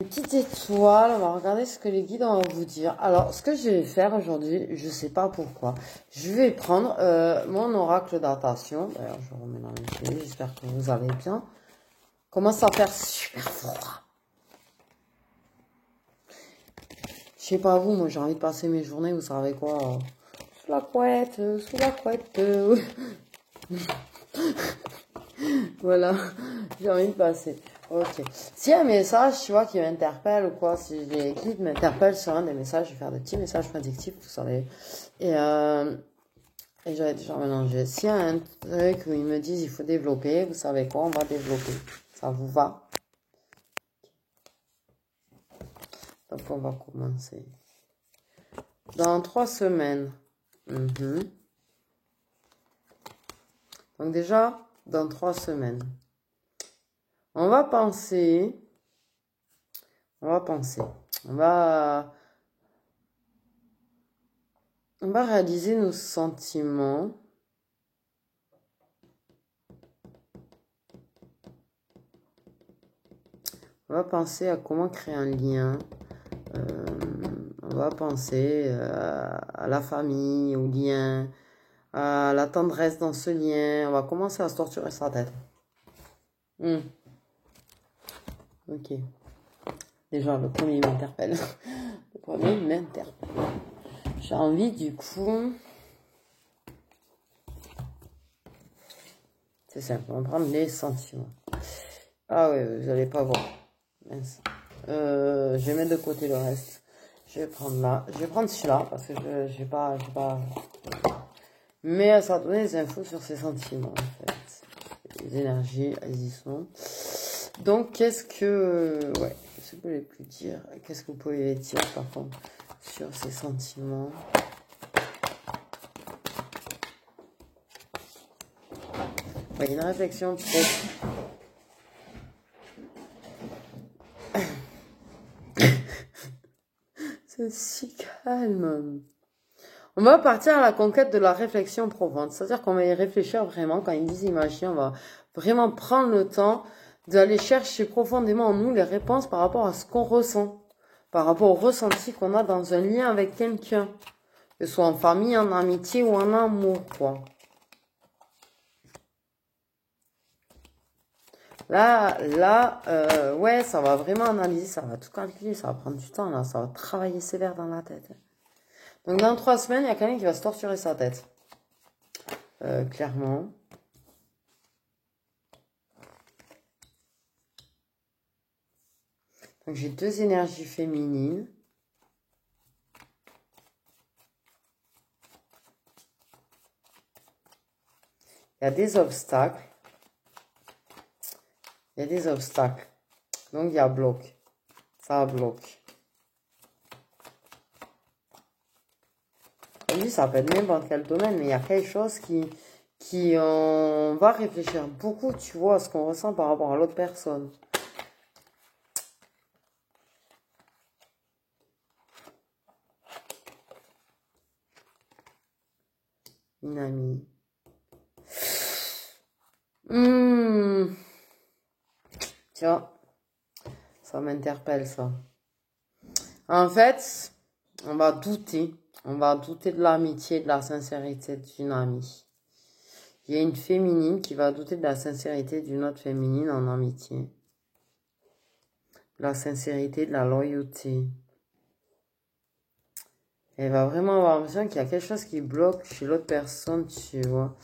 Une petite étoile, on va regarder ce que les guides vont vous dire. Alors, ce que je vais faire aujourd'hui, je sais pas pourquoi. Je vais prendre mon oracle datation. D'ailleurs, je remets dans les clés, j'espère que vous allez bien. Commence à faire super froid. Je sais pas vous, moi j'ai envie de passer mes journées, vous savez quoi, sous la couette, sous la couette. Voilà, j'ai envie de passer. Ok. S'il y a un message, tu vois, qui m'interpelle ou quoi, si les guides m'interpellent sur un des messages, je vais faire des petits messages prédictifs, vous savez. Et j'avais déjà mélangé. S'il y a un truc où ils me disent il faut développer, vous savez quoi, on va développer. Ça vous va? Donc on va commencer. Dans 3 semaines. Donc déjà, dans 3 semaines. On va penser, on va réaliser nos sentiments. On va penser à comment créer un lien. On va penser à la famille, au lien, à la tendresse dans ce lien. On va commencer à se torturer sa tête. Ok. Déjà, le premier m'interpelle. Le premier m'interpelle. J'ai envie, du coup... C'est simple, on va prendre les sentiments. Ah oui, vous n'allez pas voir. Mince. Je vais mettre de côté le reste. Je vais prendre là. Je vais prendre celui-là, parce que je vais pas... Mais ça va donner des infos sur ses sentiments, en fait. Les énergies, elles y sont. Donc, qu'est-ce que... Ouais, qu'est-ce que vous pouvez plus dire? Qu'est-ce que vous pouvez dire, par contre, sur ses sentiments? Ouais, une réflexion propre. C'est si calme. On va partir à la conquête de la réflexion profonde. C'est-à-dire qu'on va y réfléchir vraiment. Quand ils disent imaginer, on va vraiment prendre le temps d'aller chercher profondément en nous les réponses par rapport à ce qu'on ressent. Par rapport au ressenti qu'on a dans un lien avec quelqu'un. Que ce soit en famille, en amitié ou en amour, quoi. Là, ouais, ça va vraiment analyser, ça va tout calculer, ça va prendre du temps, là. Ça va travailler sévère dans la tête. Donc, dans 3 semaines, il y a quelqu'un qui va se torturer sa tête. Clairement. Donc, j'ai 2 énergies féminines. Il y a des obstacles. Il y a des obstacles. Donc, il y a bloc. Ça bloque. Comme dit, ça peut être n'importe quel domaine, mais il y a quelque chose qui on va réfléchir beaucoup, tu vois, à ce qu'on ressent par rapport à l'autre personne. Une amie. Tu vois, ça m'interpelle, ça. En fait, on va douter. On va douter de l'amitié et de la sincérité d'une amie. Il y a une féminine qui va douter de la sincérité d'une autre féminine en amitié. De la sincérité, de la loyauté. Elle va vraiment avoir l'impression qu'il y a quelque chose qui bloque chez l'autre personne, tu vois.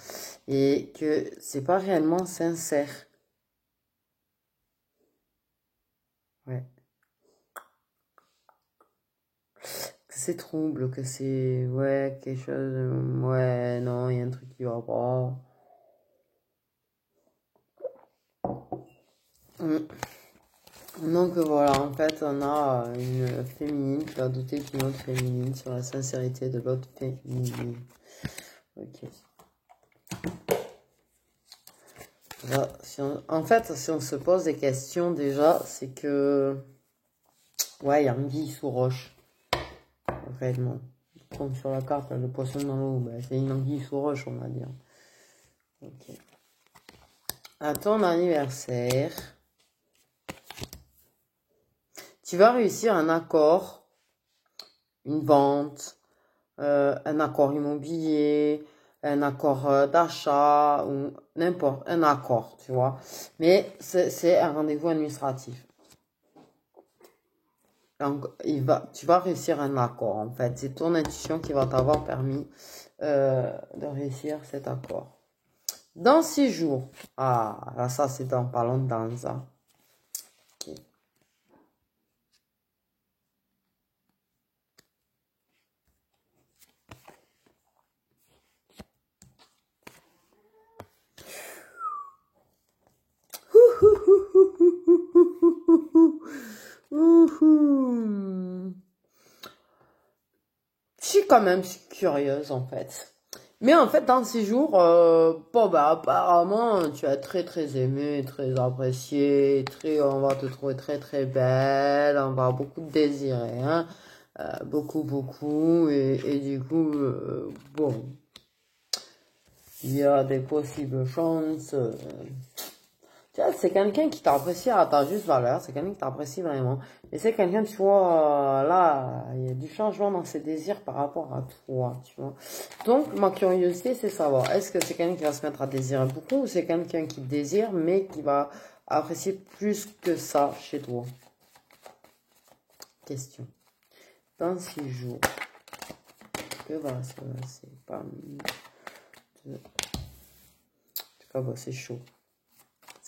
Et que c'est pas réellement sincère. Ouais. Que c'est trouble, que c'est... Ouais, quelque chose... Ouais, non, il y a un truc qui va pas. Donc voilà, en fait, on a une féminine qui va douter d'une autre féminine sur la sincérité de l'autre féminine. Ok. Là, en fait, si on se pose des questions déjà, c'est que... Ouais, il y a anguille sous roche. Réellement. Comme sur la carte, le poisson dans l'eau, ben, c'est une anguille sous roche, on va dire. Ok. À ton anniversaire... tu vas réussir un accord, une vente, un accord immobilier, un accord d'achat ou n'importe, un accord, tu vois. Mais c'est un rendez-vous administratif. Donc, tu vas réussir un accord, en fait. C'est ton intuition qui va t'avoir permis de réussir cet accord. Dans 6 jours. Ah, là, ça, c'est dans parlons dans ça. Ok. Je suis quand même curieuse, en fait. Mais en fait, dans 6 jours, bon, bah, apparemment, tu es très, très aimé, très apprécié, on va te trouver très, très belle, on va beaucoup te désirer, hein. Beaucoup, beaucoup, et du coup, bon, il y a des possibles chances. Tu vois, c'est quelqu'un qui t'apprécie à ta juste valeur, c'est quelqu'un qui t'apprécie vraiment. Et c'est quelqu'un, tu vois, là, il y a du changement dans ses désirs par rapport à toi, tu vois. Donc, ma curiosité, c'est savoir, est-ce que c'est quelqu'un qui va se mettre à désirer beaucoup ou c'est quelqu'un qui désire mais qui va apprécier plus que ça chez toi? Question. Dans 6 jours, que va se passer parmi deux? En tout cas, bah, c'est chaud.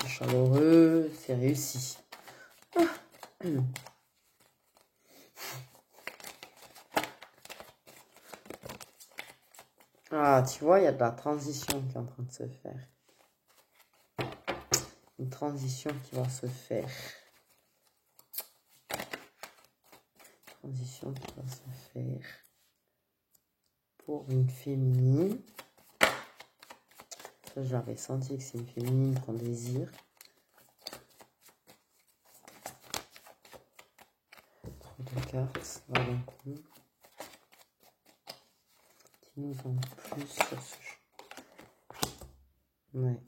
C'est chaleureux, c'est réussi. Ah, tu vois, il y a de la transition qui est en train de se faire. Une transition qui va se faire. Transition qui va se faire pour une féminine. Ça, j'avais senti que c'est une féminine qu'on désire. Trop de cartes, va d'un coup. Dis-nous en plus sur ce jeu. Ouais.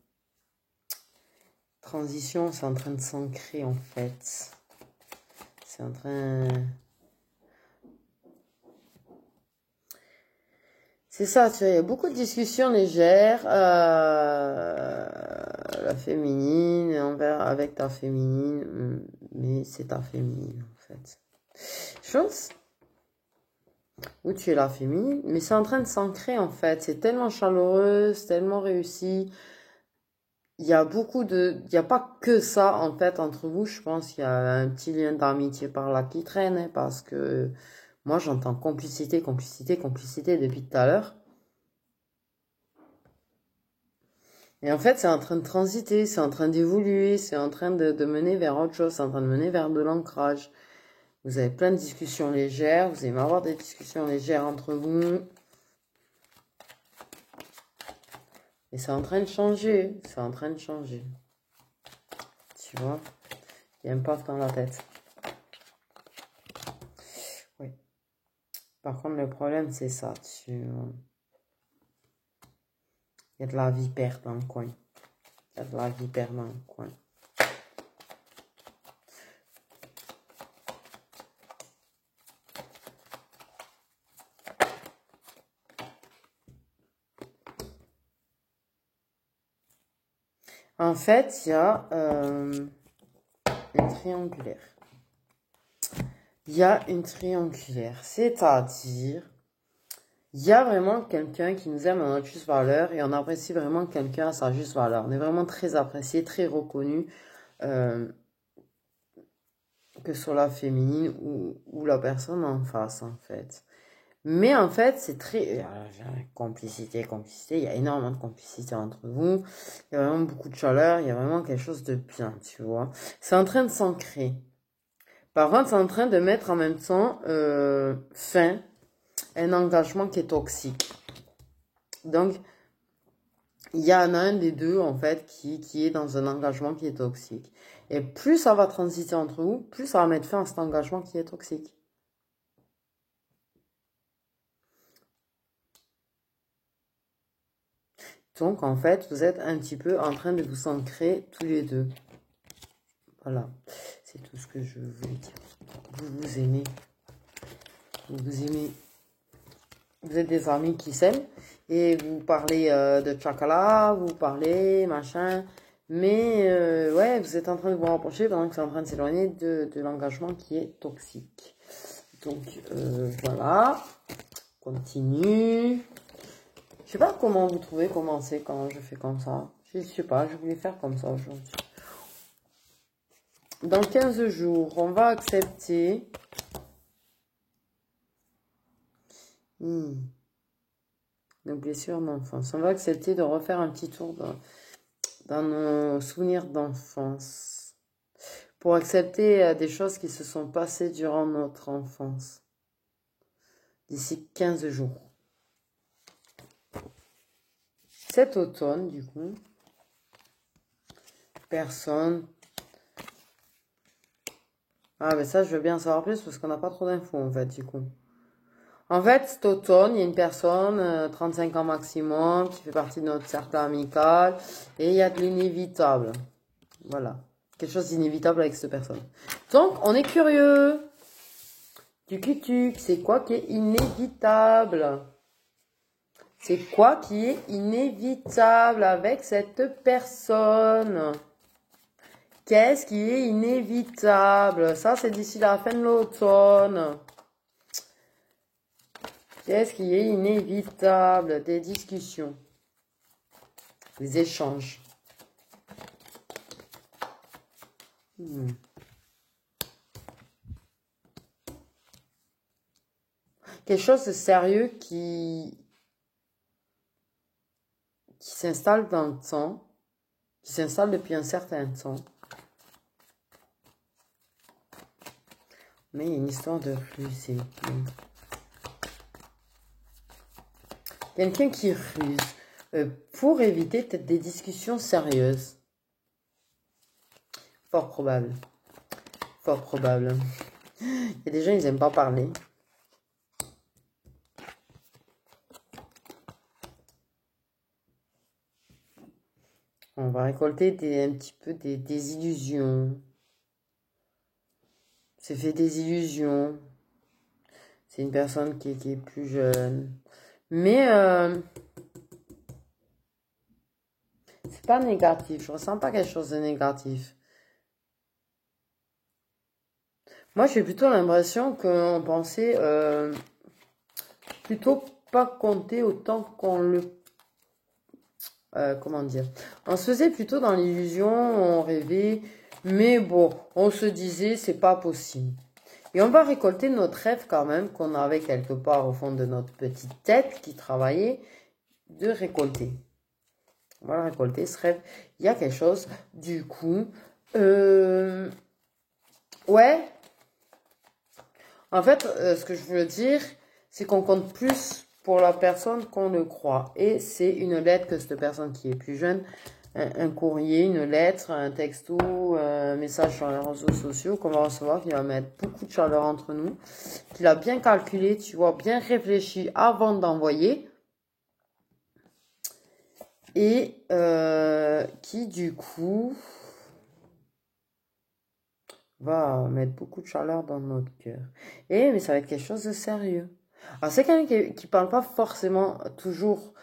Transition, c'est en train de s'ancrer en fait. C'est en train... C'est ça, tu vois, il y a beaucoup de discussions légères. La féminine, avec ta féminine, mais c'est ta féminine en fait. Chose où tu es la féminine, mais c'est en train de s'ancrer en fait. C'est tellement chaleureux, c'est tellement réussi. Il y a il n'y a pas que ça en fait entre vous. Je pense qu'il y a un petit lien d'amitié par là qui traîne, hein, parce que moi j'entends complicité, complicité, complicité depuis tout à l'heure. Et en fait, c'est en train de transiter, c'est en train d'évoluer, c'est en train de mener vers autre chose, c'est en train de mener vers de l'ancrage. Vous avez plein de discussions légères, vous aimez avoir des discussions légères entre vous. Et c'est en train de changer, c'est en train de changer. Tu vois, il y a un paf dans la tête. Oui. Par contre, le problème, c'est ça. Il y a de la vipère dans le coin. Il y a de la vipère dans le coin. En fait, il y a une triangulaire. Il y a une triangulaire, c'est-à-dire, il y a vraiment quelqu'un qui nous aime à notre juste valeur et on apprécie vraiment quelqu'un à sa juste valeur. On est vraiment très apprécié, très reconnu, que ce soit la féminine ou la personne en face, en fait. Mais en fait, c'est très... complicité, complicité, il y a énormément de complicité entre vous. Il y a vraiment beaucoup de chaleur, il y a vraiment quelque chose de bien, tu vois. C'est en train de s'ancrer. Par contre, c'est en train de mettre en même temps fin à un engagement qui est toxique. Donc, il y en a un des deux, en fait, qui est dans un engagement qui est toxique. Et plus ça va transiter entre vous, plus ça va mettre fin à cet engagement qui est toxique. Donc, en fait, vous êtes un petit peu en train de vous ancrer tous les deux. Voilà, c'est tout ce que je voulais dire. vous vous aimez. Vous vous aimez. Vous êtes des amis qui s'aiment. Et vous parlez de chocolat, vous parlez, machin. Mais, ouais, vous êtes en train de vous rapprocher pendant que c'est en train de s'éloigner de l'engagement qui est toxique. Donc, voilà. Continue. Je sais pas comment vous trouvez commencer quand je fais comme ça. Je sais pas, je voulais faire comme ça aujourd'hui. Dans 15 jours, on va accepter. Nos blessures d'enfance. On va accepter de refaire un petit tour dans nos souvenirs d'enfance. Pour accepter des choses qui se sont passées durant notre enfance. D'ici 15 jours. Cet automne, du coup, personne. Ah, mais ça, je veux bien en savoir plus parce qu'on n'a pas trop d'infos, en fait, du coup. En fait, cet automne, il y a une personne, 35 ans maximum, qui fait partie de notre cercle amical. Et il y a de l'inévitable. Voilà. Quelque chose d'inévitable avec cette personne. Donc, on est curieux. Tuc, c'est quoi qui est inévitable? C'est quoi qui est inévitable avec cette personne? Qu'est-ce qui est inévitable? Ça, c'est d'ici la fin de l'automne. Qu'est-ce qui est inévitable? Des discussions. Des échanges. Quelque chose de sérieux qui s'installe dans le temps. Qui s'installe depuis un certain temps. Mais il y a une histoire de ruser. Quelqu'un qui ruse pour éviter peut-être des discussions sérieuses. Fort probable. Fort probable. Il y a des gens, ils n'aiment pas parler. On va récolter un petit peu des illusions. C'est fait des illusions. C'est une personne qui est plus jeune. Mais c'est pas négatif. Je ressens pas quelque chose de négatif. Moi, j'ai plutôt l'impression qu'on pensait plutôt pas compter autant qu'on le... comment dire? On se faisait plutôt dans l'illusion, on rêvait, mais bon, on se disait c'est pas possible. Et on va récolter notre rêve quand même, qu'on avait quelque part au fond de notre petite tête qui travaillait, de récolter. On va récolter ce rêve. Il y a quelque chose, du coup, ouais. En fait, ce que je veux dire, c'est qu'on compte plus pour la personne qu'on le croit. Et c'est une lettre que cette personne qui est plus jeune, un courrier, une lettre, un texto, un message sur les réseaux sociaux qu'on va recevoir, qui va mettre beaucoup de chaleur entre nous, qu'il a bien calculé, tu vois, bien réfléchi avant d'envoyer. Et qui, du coup, va mettre beaucoup de chaleur dans notre cœur. Mais ça va être quelque chose de sérieux. Alors, c'est quelqu'un qui parle pas forcément toujours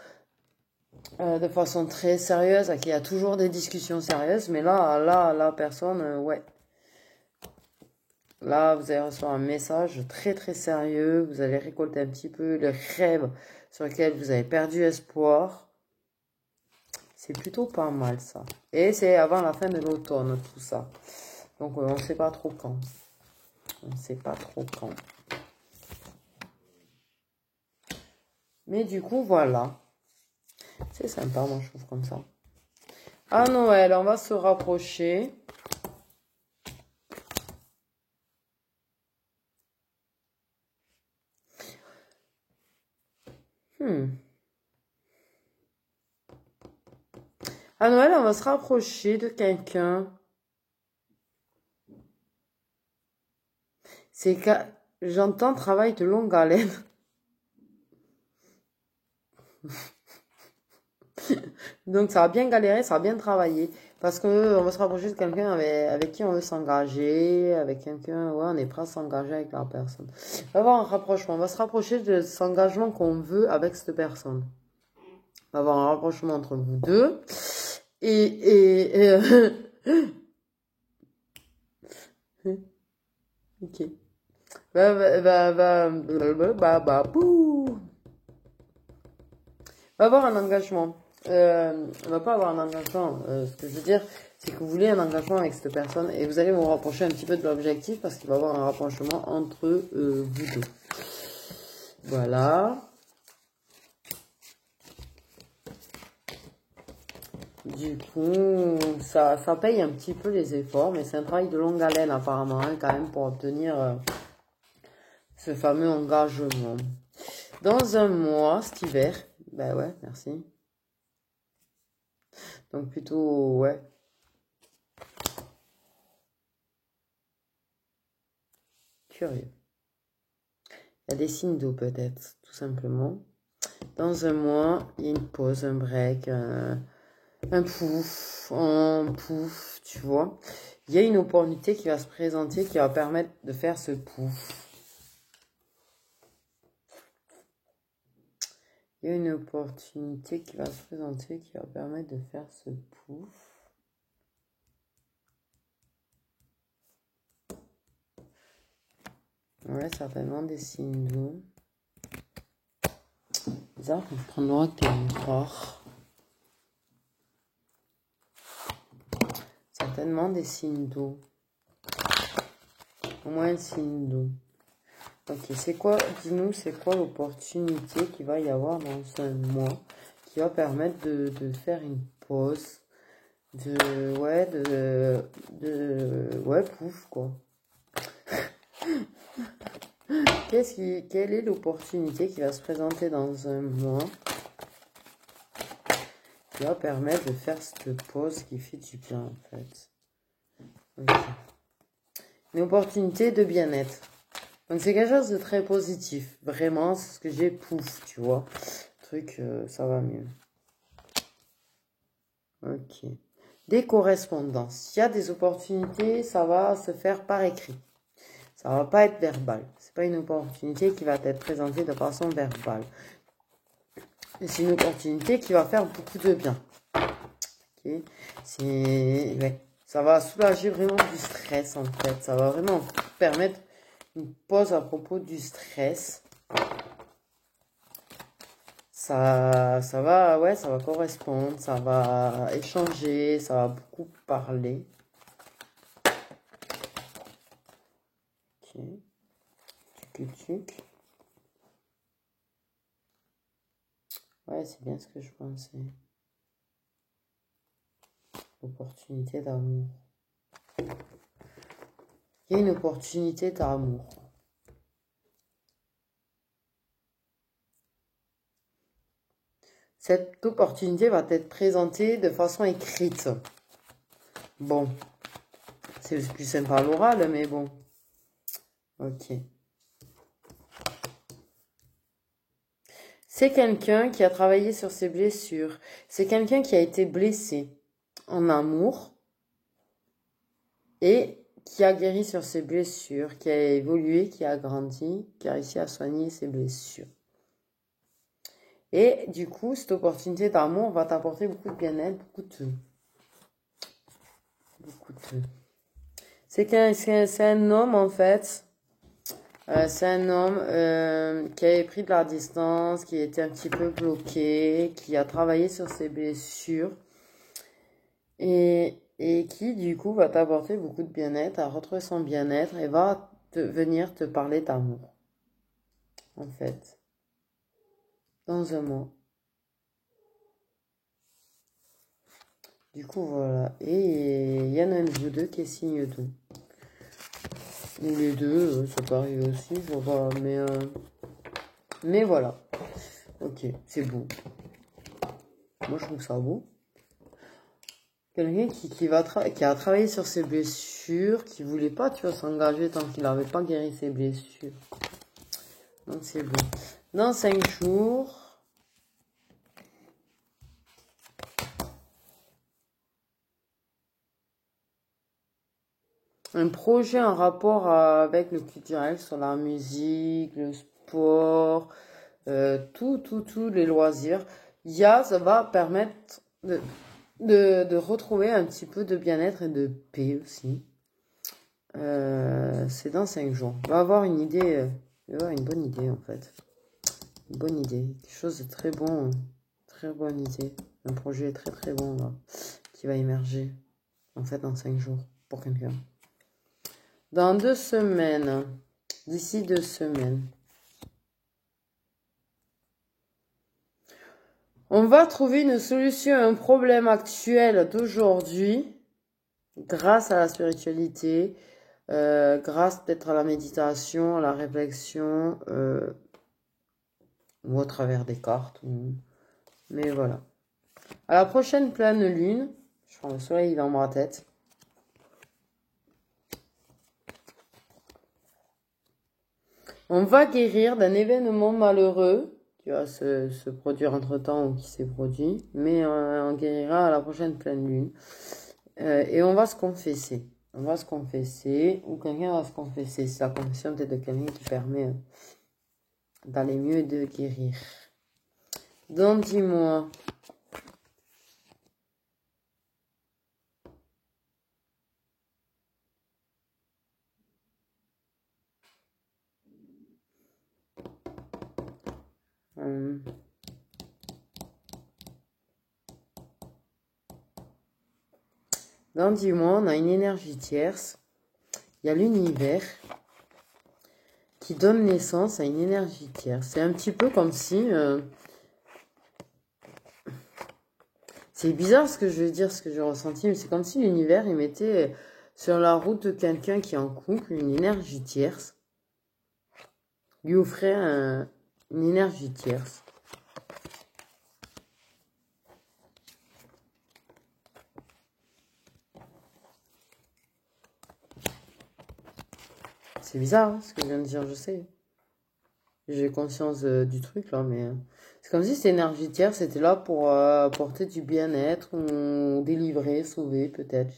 de façon très sérieuse, qui a toujours des discussions sérieuses, mais là, la personne, ouais. Là, vous allez recevoir un message très très sérieux, vous allez récolter un petit peu le rêve sur lequel vous avez perdu espoir. C'est plutôt pas mal ça. Et c'est avant la fin de l'automne, tout ça. Donc, on ne sait pas trop quand. On ne sait pas trop quand. Mais du coup, voilà. C'est sympa, moi, je trouve comme ça. À Noël, on va se rapprocher. À Noël, on va se rapprocher de quelqu'un. C'est que j'entends travail de longue haleine. Donc, ça va bien galérer, ça va bien travailler. Parce que on va se rapprocher de quelqu'un avec qui on veut s'engager, avec quelqu'un, ouais, on est prêt à s'engager avec la personne. On va avoir un rapprochement, on va se rapprocher de cet engagement qu'on veut avec cette personne. On va avoir un rapprochement entre vous deux. Et ok. Pouh. On va avoir un engagement. On va pas avoir un engagement. Ce que je veux dire, c'est que vous voulez un engagement avec cette personne et vous allez vous rapprocher un petit peu de l'objectif parce qu'il va y avoir un rapprochement entre vous deux. Voilà. Du coup, ça paye un petit peu les efforts, mais c'est un travail de longue haleine apparemment, hein, quand même, pour obtenir ce fameux engagement. Dans un mois, cet hiver, ben ouais, merci. Donc plutôt, ouais. Curieux. Il y a des signes d'eau peut-être, tout simplement. Dans un mois, il y a une pause, un break, un pouf, tu vois. Il y a une opportunité qui va se présenter qui va permettre de faire ce pouf. Il y a une opportunité qui va se présenter qui va permettre de faire ce pouf. Ouais, certainement des signes d'eau. Bizarre, je prends le droit que tu croire. Certainement des signes d'eau. Au moins un signe d'eau. Ok, c'est quoi, dis-nous, c'est quoi l'opportunité qu'il va y avoir dans un mois qui va permettre de faire une pause, ouais, pouf, quoi. Quelle est l'opportunité qui va se présenter dans un mois qui va permettre de faire cette pause qui fait du bien, en fait. Okay. Une opportunité de bien-être. Donc, c'est quelque chose de très positif. Vraiment, c'est ce que j'ai, pouf, tu vois. Truc, ça va mieux. Ok. Des correspondances. Il y a des opportunités, ça va se faire par écrit. Ça va pas être verbal. C'est pas une opportunité qui va être présentée de façon verbale. C'est une opportunité qui va faire beaucoup de bien. Okay. Ça va soulager vraiment du stress en fait. Ça va vraiment permettre une pause à propos du stress. Ça va correspondre, ça va échanger, ça va beaucoup parler. Ok. Tuc. Ouais, c'est bien ce que je pensais. Opportunité d'amour. Il y a une opportunité d'amour. Cette opportunité va être présentée de façon écrite. Bon. C'est plus sympa à l'oral, mais bon. Ok. C'est quelqu'un qui a travaillé sur ses blessures. C'est quelqu'un qui a été blessé en amour et qui a guéri sur ses blessures, qui a évolué, qui a grandi, qui a réussi à soigner ses blessures. Et du coup, cette opportunité d'amour va t'apporter beaucoup de bien-être, beaucoup de... C'est un homme, en fait. C'est un homme qui avait pris de la distance, qui était un petit peu bloqué, qui a travaillé sur ses blessures. Et qui, du coup, va t'apporter beaucoup de bien-être, à retrouver son bien-être et va venir te parler d'amour. En fait. Dans un mois. Du coup, voilà. Et il y en a un de vous deux qui est signe d'eau. Ou les deux, ça peut arriver aussi, je vois pas. Mais voilà. Ok, c'est beau. Moi, je trouve ça beau. Quelqu'un qui a travaillé sur ses blessures, qui voulait pas, tu vois, s'engager tant qu'il n'avait pas guéri ses blessures. Donc, c'est beau. Dans 5 jours... un projet en rapport avec le culturel, sur la musique, le sport, tous les loisirs. Ça va permettre de retrouver un petit peu de bien-être et de paix aussi. C'est dans 5 jours. On va avoir une idée, il va avoir une bonne idée en fait. Une bonne idée, quelque chose de très bon, très bonne idée. Un projet très très bon là, qui va émerger en fait dans 5 jours pour quelqu'un. Dans 2 semaines, d'ici 2 semaines, on va trouver une solution à un problème actuel d'aujourd'hui grâce à la spiritualité, grâce peut-être à la méditation, à la réflexion, ou au travers des cartes. Mais voilà. À la prochaine pleine lune, je prends le soleil dans ma tête. On va guérir d'un événement malheureux qui va se produire entre-temps ou qui s'est produit, mais on guérira à la prochaine pleine lune. Et on va se confesser. On va se confesser, ou quelqu'un va se confesser. C'est la confession peut-être de quelqu'un qui permet d'aller mieux et de guérir. Donc dis-moi. Dans 10 mois, on a une énergie tierce. Il y a l'univers qui donne naissance à une énergie tierce. C'est un petit peu comme si... c'est bizarre ce que je veux dire, ce que j'ai ressenti, mais c'est comme si l'univers, il mettait sur la route de quelqu'un qui est en couple une énergie tierce. Lui offrait une énergie tierce. C'est bizarre hein, ce que je viens de dire, je sais. J'ai conscience du truc là, mais c'est comme si cette énergie tierce était là pour apporter du bien-être ou délivrer, sauver peut-être.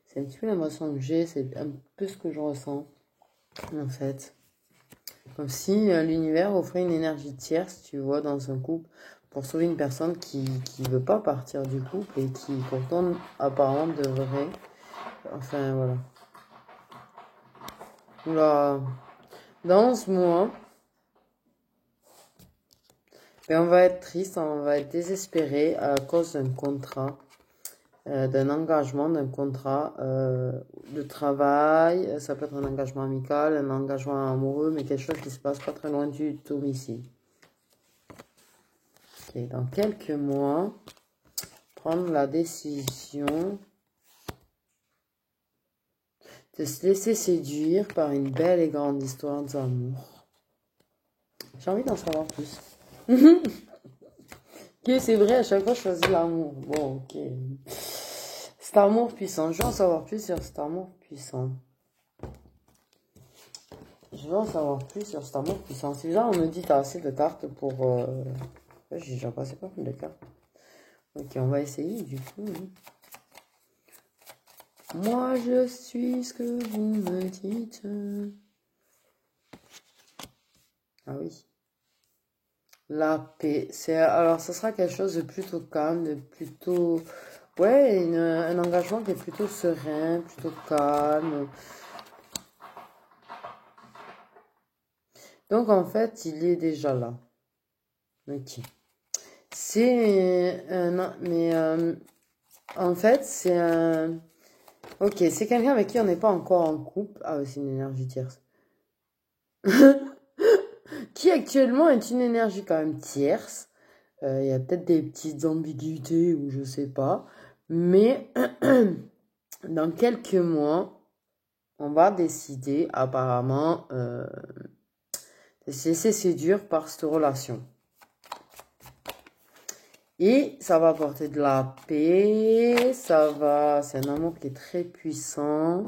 C'est un petit peu l'impression que j'ai, c'est un peu ce que je ressens en fait. Comme si l'univers offrait une énergie tierce, tu vois, dans un couple pour sauver une personne qui veut pas partir du couple et qui pourtant apparemment devrait. Enfin voilà. Oula. Dans ce mois, ben, on va être triste, on va être désespéré à cause d'un contrat, d'un engagement, d'un contrat de travail. Ça peut être un engagement amical, un engagement amoureux, mais quelque chose qui se passe pas très loin du domicile. Okay, dans quelques mois, prendre la décision de se laisser séduire par une belle et grande histoire d'amour. J'ai envie d'en savoir plus. Que c'est vrai, à chaque fois je choisis l'amour. Bon, ok. Cet amour puissant. Je veux en savoir plus sur cet amour puissant. Je veux en savoir plus sur cet amour puissant. C'est bizarre, on me dit t'as assez de cartes pour... J'ai déjà passé pas mal de cartes. Ok, on va essayer du coup. Moi, je suis ce que vous me dites. Ah oui. La paix. Alors, ce sera quelque chose de plutôt calme, de plutôt... Ouais, un engagement qui est plutôt serein, plutôt calme. Donc, en fait, il est déjà là. Ok. C'est un... Mais, en fait, c'est un... Ok, c'est quelqu'un avec qui on n'est pas encore en couple. Ah oui, c'est une énergie tierce. Qui actuellement est une énergie quand même tierce. Il y a peut-être des petites ambiguïtés ou je sais pas. Mais dans quelques mois, on va décider apparemment de se laisser séduire par cette relation. Et ça va apporter de la paix, c'est un amour qui est très puissant.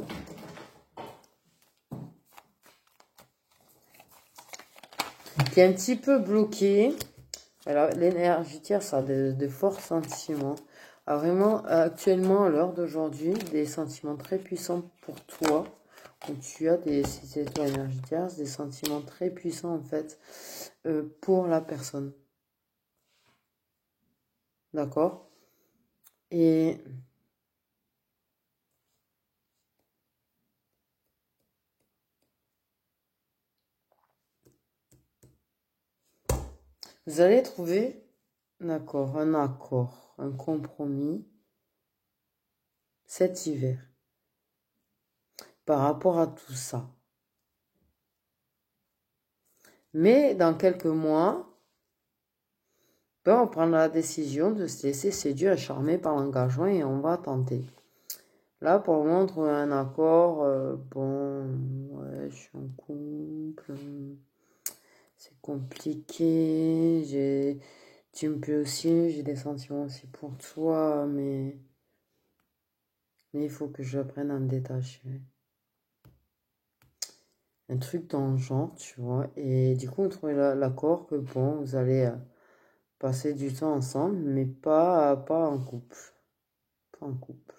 Qui est un petit peu bloqué. L'énergie tierce a de forts sentiments. A vraiment, actuellement, à l'heure d'aujourd'hui, des sentiments très puissants pour toi. Donc, tu as si c'est toi énergie tierce, des sentiments très puissants en fait pour la personne. D'accord? Et vous allez trouver un accord, un compromis cet hiver par rapport à tout ça. Mais dans quelques mois, ben, on prend la décision de se laisser séduire et charmer par l'engagement et on va tenter. Là, pour le moment, trouver un accord, bon, ouais, je suis en couple, c'est compliqué, tu me plais aussi, j'ai des sentiments aussi pour toi, mais il faut que j'apprenne à me détacher. Un truc dans le genre, tu vois, et du coup, on trouvait l'accord que, bon, vous allez passer du temps ensemble, mais pas en couple. Pas en couple.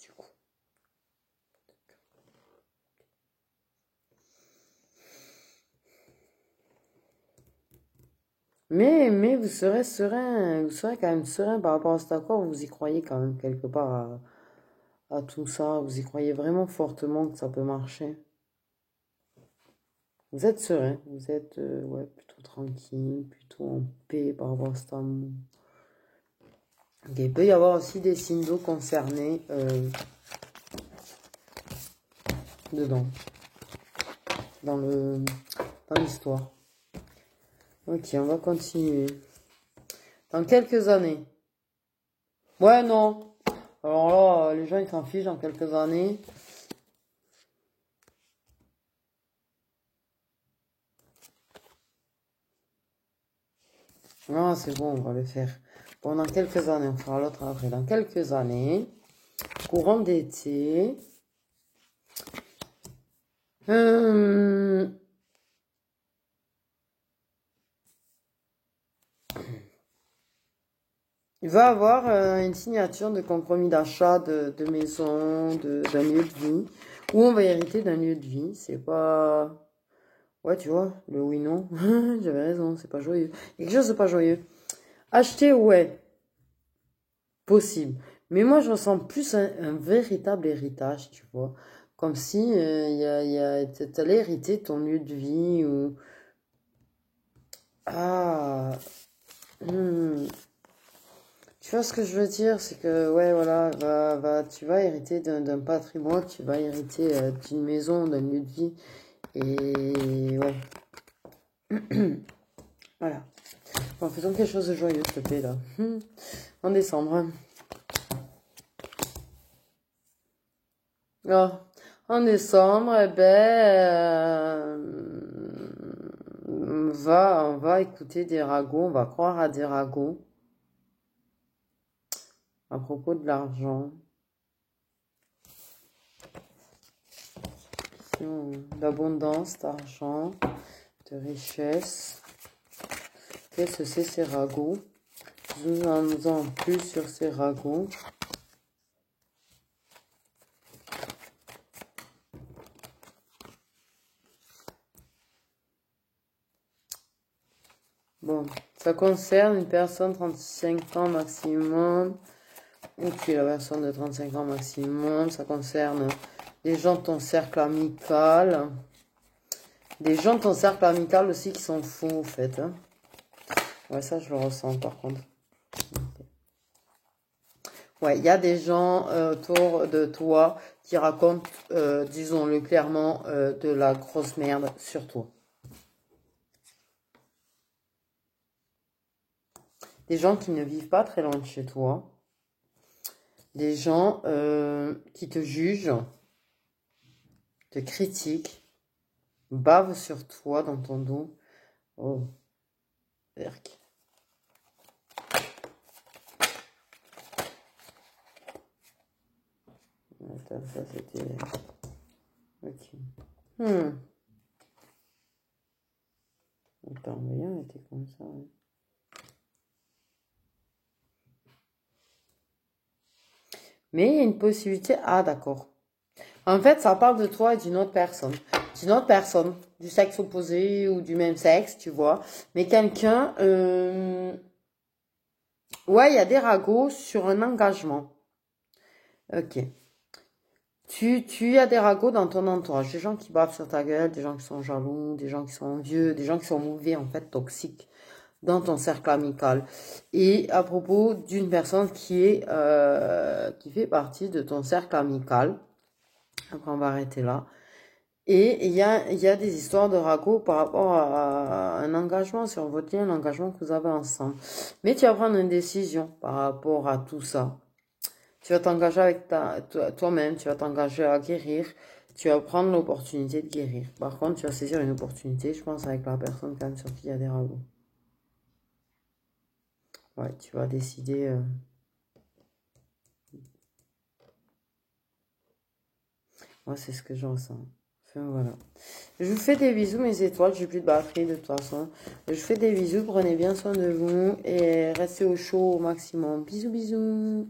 Du coup. Mais vous serez serein, vous serez quand même serein par rapport à cet accord, vous y croyez quand même quelque part à tout ça, vous y croyez vraiment fortement que ça peut marcher. Vous êtes serein, vous êtes ouais, plutôt tranquille, plutôt en paix par rapport à cet amour. Okay, il peut y avoir aussi des signes d'eau concernés dedans, dans l'histoire. Ok, on va continuer. Dans quelques années. Ouais, non. Alors là, les gens, ils s'en fichent dans quelques années. Non, c'est bon, on va le faire. Bon, dans quelques années, on fera l'autre après. Dans quelques années, courant d'été. Il va avoir une signature de compromis d'achat de maison, d'un lieu de vie, où on va hériter d'un lieu de vie. C'est pas... Ouais, tu vois, le oui-non. J'avais raison, c'est pas joyeux. Quelque chose de pas joyeux. Acheter, ouais, possible. Mais moi, je ressens plus un véritable héritage, tu vois. Comme si t'allais hériter ton lieu de vie ou... Ah... Tu vois ce que je veux dire, c'est que, ouais, voilà, tu vas hériter d'un patrimoine, tu vas hériter d'une maison, d'un lieu de vie, et ouais. Voilà. Bon, faisons quelque chose de joyeux, s'il te plaît, là. En décembre. Oh. En décembre, eh ben, on va écouter des ragots, on va croire à des ragots à propos de l'argent. D'abondance, d'argent, de richesse. Qu'est-ce que c'est ces ragots? Nous en faisons plus sur ces ragots. Bon, ça concerne une personne de 35 ans maximum. Ok, la personne de 35 ans maximum. Ça concerne des gens de ton cercle amical. Des gens de ton cercle amical aussi qui sont fous, en fait. Hein. Ouais, ça, je le ressens, par contre. Ouais, il y a des gens autour de toi qui racontent, disons-le clairement, de la grosse merde sur toi. Des gens qui ne vivent pas très loin de chez toi. Des gens qui te jugent, te critiquent, bavent sur toi dans ton dos. Oh, berk. Attends, ça c'était... Ok. Attends, rien était comme ça. Ouais. Mais il y a une possibilité. Ah, d'accord. En fait, ça parle de toi et d'une autre personne. D'une autre personne, du sexe opposé ou du même sexe, tu vois. Mais quelqu'un... Ouais, il y a des ragots sur un engagement. Ok. Tu as des ragots dans ton entourage. Des gens qui bavent sur ta gueule, des gens qui sont jaloux, des gens qui sont envieux, des gens qui sont mauvais, en fait, toxiques dans ton cercle amical. Et à propos d'une personne qui fait partie de ton cercle amical. Après, on va arrêter là. Et il y a des histoires de ragots par rapport à un engagement, si on veut dire un engagement que vous avez ensemble. Mais tu vas prendre une décision par rapport à tout ça. Tu vas t'engager avec toi-même, tu vas t'engager à guérir, tu vas prendre l'opportunité de guérir. Par contre, tu vas saisir une opportunité, je pense, avec la personne quand même sur qui il y a des ragots. Ouais, tu vas décider. Moi, c'est ce que je ressens. Enfin, voilà. Je vous fais des bisous, mes étoiles. J'ai plus de batterie de toute façon. Je vous fais des bisous. Prenez bien soin de vous et restez au chaud au maximum. Bisous, bisous.